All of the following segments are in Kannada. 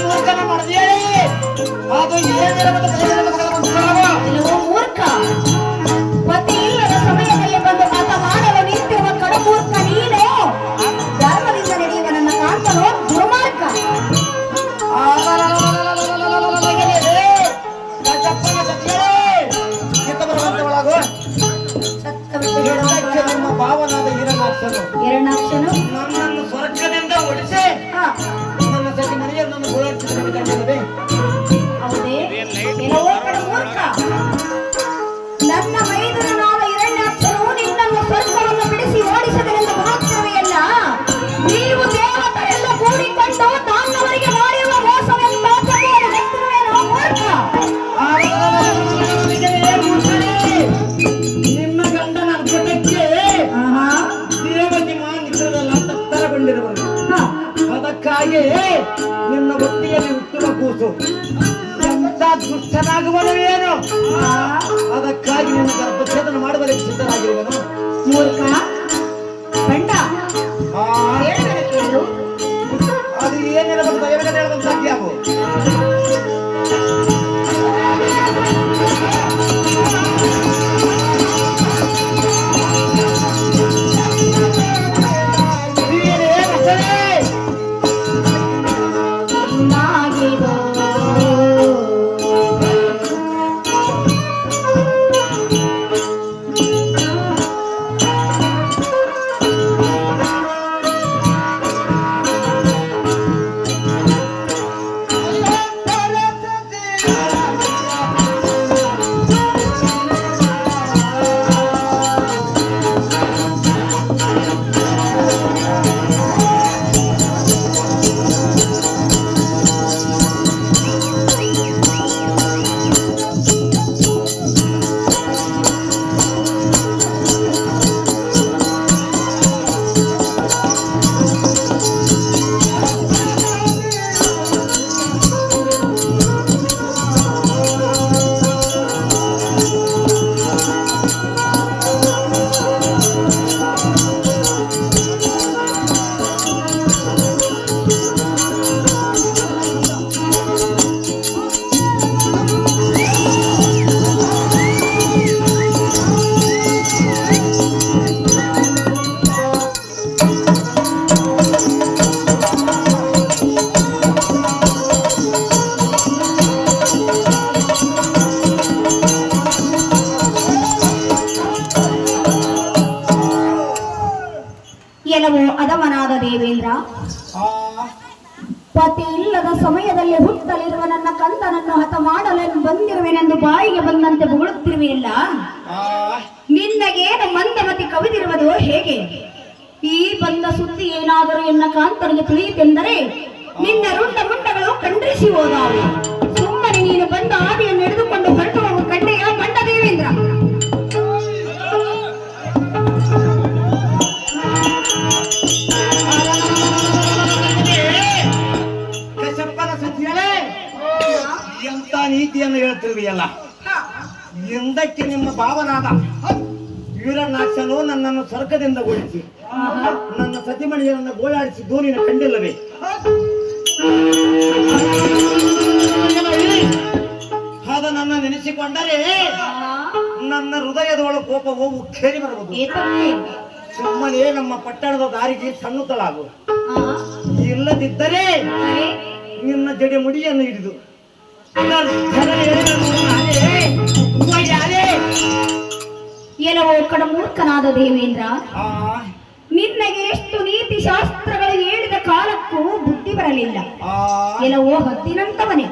ಮೂರ್ಖನ ಮಾಡಿದೆ ಅದು ಮೂರ್ಖ ಪತಿ ಇಲ್ಲದ ಸಮಯದಲ್ಲಿ ಬಂದು ಆತ ಮಾಡಲು ನಿಂತಿರುವ ಕಡುಮೂರ್ಖ ನೀನು ಧರ್ಮದಿಂದ ನಡೆಯುವ ನನ್ನ ಕಾಂತನು ದುರ್ಮಾರ್ಗ. ನಿಮ್ಮ ಭಾವನಾದ ಹಿರಣ್ಯಾಕ್ಷನು ನನ್ನನ್ನು ಸ್ವರ್ಗದಿಂದ ಓಡಿಸಿ ನನ್ನ ಸತಿ ಮನೆಯನ್ನು ಓಡಾಡ್ತಿದ್ದೇವೆ. ಹೌದೇ ಕೆಲವೋ ಕಡುಮೂರ್ಖ ನನ್ನ ಮೈದುನನಾದ ಹಿರಣ್ಯಾಕ್ಷನು ನಿನ್ನನ್ನು ಸ್ವರ್ಗವನ್ನು ಬಿಡಿಸಿ ಓಡಿಸದೆಂದು ಬರುತ್ತಿರುವೆಯಲ್ಲ. ನೀವು ದೇವತೆಲ್ಲ ಕೂಡಿಕೊಂಡು ತಾಂಡವರಿಗೆ ಮಾಡಿರುವ ಮೋಸವೆಂದು ಮೂರ್ಖ. ನಿಮ್ಮ ಗಂಡನ ಅರ್ಧಕ್ಕೆ ದೇವತೆ ಮಾನಿದ್ರಲ್ಲ ತತ್ತರಗೊಂಡಿರುವುದು. ಅದಕ್ಕಾಗಿ ನಿನ್ನ ಹೊಟ್ಟೆಯಲ್ಲಿ ಹುಟ್ಟುವ ಕೂಸು ಎಂತ ದುಷ್ಟನಾಗುವನು. ಅದಕ್ಕಾಗಿ ನಿನ್ನ ಗರ್ಭಛೇದನ ಮಾಡುವಲ್ಲಿ ಸಿದ್ಧರಾಗಿರುವನು. ಮೂರ್ಖ ಬಂಡ ಅದು ಏನಿರಬೇಕು ದಯವಿಟ್ಟು ಹೇಳುವಂತ ಸಾಧ್ಯಾವು. ಕೆಲವು ಅದಮನಾದ ದೇವೇಂದ್ರ, ಪತಿ ಇಲ್ಲದ ಸಮಯದಲ್ಲಿ ಹುಟ್ಟಲಿರುವ ನನ್ನ ಕಂದನನ್ನು ಹತ ಮಾಡಲೆಂದು ಬಂದಿರುವೆನೆಂದು ಬಾಯಿಗೆ ಬಂದಂತೆ ಬೊಗಳುತ್ತಿರುವೆಯಲ್ಲ. ನಿನ್ನಗೇನು ಮಂದಮತಿ ಕವಿದಿರುವುದು ಹೇಗೆ? ಈ ಬಂದ ಸುದ್ದಿ ಏನಾದರೂ ಎನ್ನ ಕಾಂತನಿಗೆ ತಿಳಿಯಿತೆಂದರೆ ನಿನ್ನ ರುಂಡ ಮುಂಡಗಳು ಖಂಡಿಸಿ ಹೋದಾವು. ಸುಮ್ಮನೆ ನೀನು ಬಂದ ಆದಿಯನ್ನು ಹಿಡಿದುಕೊಂಡು ಹೊರಟು ಹೋಗುವ ಕಂಡೆಯ ಬಂಡ ದೇವೇಂದ್ರ. ಎಂತ ನೀತಿಯನ್ನು ಹೇಳ್ತಿರುವೆಯಲ್ಲ. ಎಂದಕ್ಕೆ ನಿಮ್ಮ ಭಾವನಾದ ವೀರನಾಕ್ಷನು ನನ್ನನ್ನು ಸ್ವರ್ಗದಿಂದ ಓಡಿಸಿ ನನ್ನ ಸತಿಮಣಿಯನ್ನು ಗೋಳಾಡಿಸಿ ದೂರಿನ ಕಂಡಿಲ್ಲವೇ? ಆದ ನನ್ನ ನೆನೆಸಿಕೊಂಡರೆ ನನ್ನ ಹೃದಯದೊಳ ಕೋಪವು ಉಕ್ಕೇರಿ ಬರಬಹುದು. ಸುಮ್ಮನೆ ನಮ್ಮ ಪಟ್ಟಣದ ದಾರಿಗೆ ಸಣ್ಣುತ್ತಲಾಗು. ಇಲ್ಲದಿದ್ದರೆ ನಿನ್ನ ಜಡೆ ಮುಡಿಯನ್ನು ಹಿಡಿದು ಎಲ್ಲವೋ ಕಡಮೂರ್ಖನಾದ ದೇವೇಂದ್ರ, ನಿನ್ನಗೆ ಎಷ್ಟು ನೀತಿ ಶಾಸ್ತ್ರಗಳು ಹೇಳಿದ ಕಾಲಕ್ಕೂ ಬುದ್ಧಿ ಬರಲಿಲ್ಲ. ಎಲ್ಲವೋ ಹದ್ದಿನಂತವನೇ,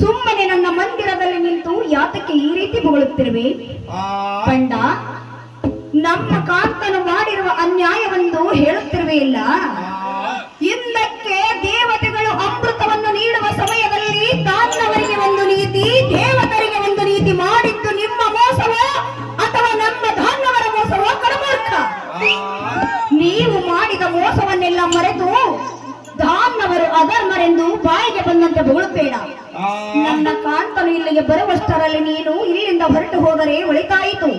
ಸುಮ್ಮನೆ ನನ್ನ ಮಂದಿರದಲ್ಲಿ ನಿಂತು ಯಾತಕ್ಕೆ ಈ ರೀತಿ ಬೊಗಳುತ್ತಿರುವೆ? ಪಂಡ, ನಮ್ಮ ಕಾಂತನು ಮಾಡಿರುವ ಅನ್ಯಾಯವೆಂದು ಹೇಳುತ್ತಿರುವೆಯಿಲ್ಲ. ಇಂದಕ್ಕೆ ದೇವತೆಗಳು ಅಮೃತವನ್ನು ನೀಡುವ ಸಮಯದಲ್ಲಿ ದಾನವರಿಗೆ ಒಂದು ನೀತಿ, ದೇವತರಿಗೆ ಒಂದು ನೀತಿ ಮಾಡಿದ್ದು ನಿಮ್ಮ ಮೋಸವೋ ಅಥವಾ ನಮ್ಮ ದಾನವರ ಮೋಸವೋ? ಕಡಮೂರ್ಖ, ನೀವು ಮಾಡಿದ ಮೋಸವನ್ನೆಲ್ಲ ಮರೆತು ದಾನವರು ಅಧರ್ಮರೆಂದು ಬಾಯಿಗೆ ಬಂದಂತೆ ಬೊಗಳುಬೇಡ. ನನ್ನ ಕಾಂತನು ಇಲ್ಲಿಗೆ ಬರುವಷ್ಟರಲ್ಲಿ ನೀನು ಇಲ್ಲಿಂದ ಹೊರಟು ಹೋದರೆ ಒಳಿತಾಯಿತು.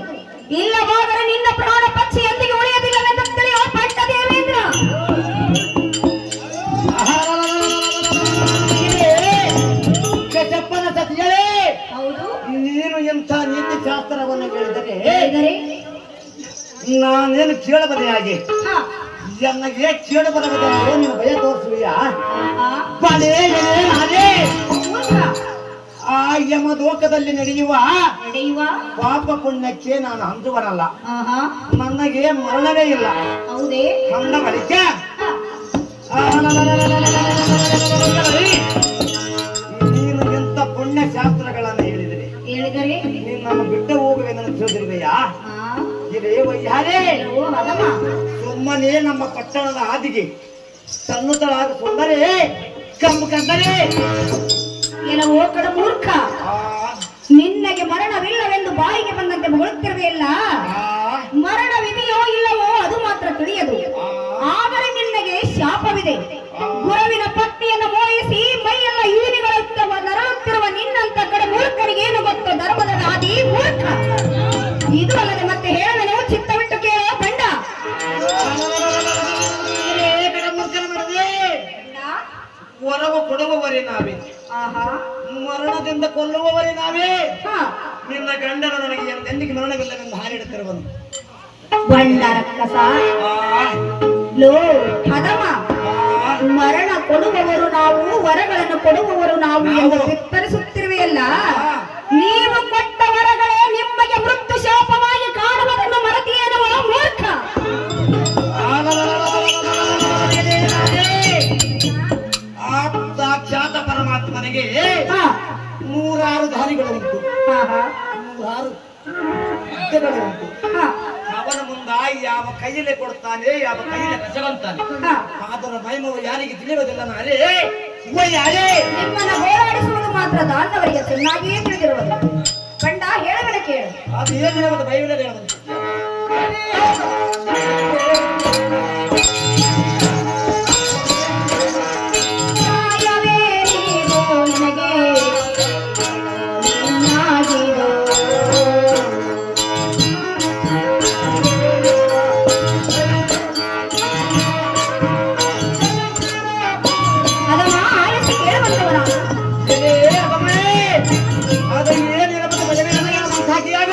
ಇಲ್ಲವಾದರೆ ನಿನ್ನ ಪ್ರಾಣ ಪಕ್ಷಿಯೊಂದಿಗೆ ಉಳಿಯದಿಲ್ಲವೆಂದು ತಿಳಿಯುವ ಪಟ್ಟ ದೇವೇಂದ್ರ. ನಾನೇನು ಕೇಳಬದೆಯಾಗಿ ಹಾ. ನನಗೆ ಕೇಳ ಬರಬೇಕೆಂದು ನೀನು ಭಯ ತೋರಿಸುವಿಯಾ? ಆ, ಬಲೇ ನಾನೇ ಮೂರ್ಖ. ಆ ಯಮಲೋಕದಲ್ಲಿ ನಡೆಯುವ ನಡೆಯುವ ಪಾಪ ಪುಣ್ಯಕ್ಕೆ ನಾನು ಅಂಜುವನಲ್ಲ. ಆಹಾ. ನನಗೆ ಮರಣವೇ ಇಲ್ಲ. ಹೌದೇ? ಅಂದ ಬಳಿಕ ಹಾ. ನೀನು ಎಂತ ಪುಣ್ಯ ಶಾಸ್ತ್ರಗಳನ್ನು ಹೇಳಿದರೆ ಹೇಳಿದರೆ ನಿನ್ನನ್ನು ಬಿಟ್ಟು ಹೋಗುವೆಂದು ತಿಳಿದಿರುವೆಯಾ? ಆ, ಇದೇ ವೈಹಾರೇ ಓ ಹದಮ. ಸುಮ್ಮನೆ ನಮ್ಮ ಪಟ್ಟಣದ ಹಾದಿಗೆ ಸನ್ನುತಳಾದ ಸುಂದರೇ ಕಮ್ಮು ಕಂದರೆ ಕೆಲವು ಕಡ ಮೂರ್ಖ. ಆ ನಿನ್ನಗೆ ಮರಣವಿಲ್ಲವೆಂದು ಬಾಯಿಗೆ ಬಂದಂತೆ ಹೊಗಳುತ್ತಿರುವೆಯಲ್ಲ. ಮರಣವಿದೆಯೋ ಇಲ್ಲವೋ ಅದು ಮಾತ್ರ ತಿಳಿಯದು. ಆದರೆ ನಿನ್ನಗೆ ಶಾಪವಿದೆ. ಗುರುವಿನ ಪತ್ನಿಯನ್ನು ಮೋಹಿಸಿ ಮೈಯೆಲ್ಲ ಯೂನಿಗಳತ್ತ ನರಳುತ್ತಿರುವ ನಿನ್ನಂತ ಕಡ ಮೂರ್ಖರಿಗೆ ಏನು ಗೊತ್ತು ಧರ್ಮದ ಹಾದಿ ಮೂರ್ಖ. ಇದು ಅಲ್ಲದೆ ಮತ್ತೆ ಹೇಳವೆನೋ ಚಿತ್ತವಿಟ್ಟು ಕೇಳೋ ಬಂಡ. ವರವ ಕೊಡುವವರೇ ನಾವೇ, ಆಹಾ. ಮರಣದಿಂದ ಕೊಲ್ಲುವವರೇ ನಾವೇ. ಹಾ. ನಿನ್ನ ಗಂಡನ ನನಗೆ ಎಂದಿಗೆ ಮರಣವಿಲ್ಲವೆಂದು ಹಾರಿಡುತ್ತಿರುವನು. ಬಂಡ ರಕ್ಕಸ. ಲೋ ಹದಮ. ಮರಣ ಕೊಡುವವರು ನಾವು, ವರಗಳನ್ನು ಕೊಡುವವರು ನಾವು ಎಂದು ಬಿತ್ತರಿಸುತ್ತಿರುವೆಯಲ್ಲ. ನೀವು ಕೊಟ್ಟ ವರಗಳೇ ನಿಮಗೆ ಮೃತ್ಯು ಶಾಪವಾಗಿ ಕಾಣುವುದನ್ನು ಮರೆತಿಯೇನೋ ಮೂರ್ಖ. ಸಾಕ್ಷಾತ್ ಪರಮಾತ್ಮನಿಗೆ ಹಾ. 106 ದಾರಿಗಳುಂಟು, ಆಹಾ. 106 ಯುದ್ಧಗಳುಂಟು. ಹಾ. ಅವನ ಮುಂದ ಯಾವ ಕೈಯಲ್ಲಿ ಕೊಡ್ತಾನೆ, ಯಾವ ಕೈಯಲ್ಲಿ ಕಸವಂತಾನೆ. ಹಾ. ಅದರ ಮೈಮವು ಯಾರಿಗೆ ತಿಳಿಯುವುದಿಲ್ಲ. ನಾರೇ ಯಾರೇ ನಿಮ್ಮನ್ನ ಹೋರಾಡಿಸುವುದು ಮಾತ್ರ ದಾನವರಿಗೆ ಚೆನ್ನಾಗಿಯೇ ತಿಳಿದಿರುವುದು. ಬಂಡ ಹೇಳಬೇಡ ಕೇಳು. ಅದು ಏನಿದೆ ಮತ್ತು ಬೈಬಲ್ ಹೇಳಬಹುದು. ನ್ಯಾಯವೇ ನೀನು ನನಗೆ ನಿನ್ನಾಗಿರು. ಅದನ್ನ ಆಲಿಸಿ ಕೇಳುವಂತವನ. ಅದು ಏನಿದೆ ಮತ್ತು ಬೈಬಲ್ ಸಾಕಿಯಾಗ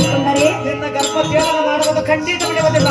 ಕೊಂಡರೆ ನಿನ್ನ ಗರ್ಭ ತ್ಯಾಗ ಮಾಡುವುದು ಖಂಡಿತ ಬಿಡುವುದಿಲ್ಲ.